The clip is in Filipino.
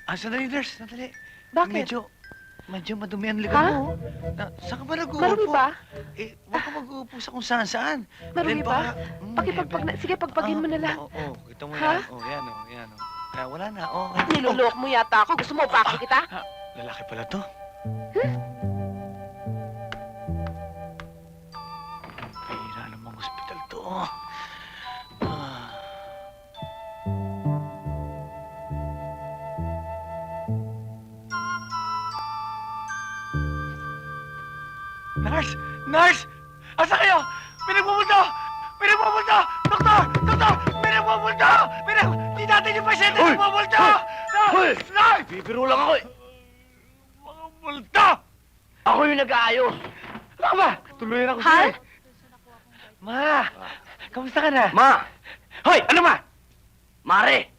Sandali, nurse, sandali. Bakit? Medyo madumi ang likod Ha? mo. Saan ka ba nag-uupo? Marumi ba? Huwag ka mag-uupo sa kung saan-saan. Marumi Dahil ba? baka- Sige, pagpagin mo na lang. Oo, kita mo Ha? yan. Yan. Wala na, Nilolok mo yata ako. Gusto mo upakin kita? Lalaki pala to. Pahira namang ospital to. Ah. Nurse! Nurse! Asa kayo? May nagpupunta! May nagpupunta! Doktor! Doktor! May nagpupunta! Di natin yung pasyente Hoy! nagpupunta! Hoy! Nurse! Bibiro lang ako eh. Mga multa! Ako yung nag-aayos. Ano ka ba? Tuluyan ako Ha? sa'yo eh. Ma! Kamusta ka na? Ma! Hoy! Ano ma? Mare!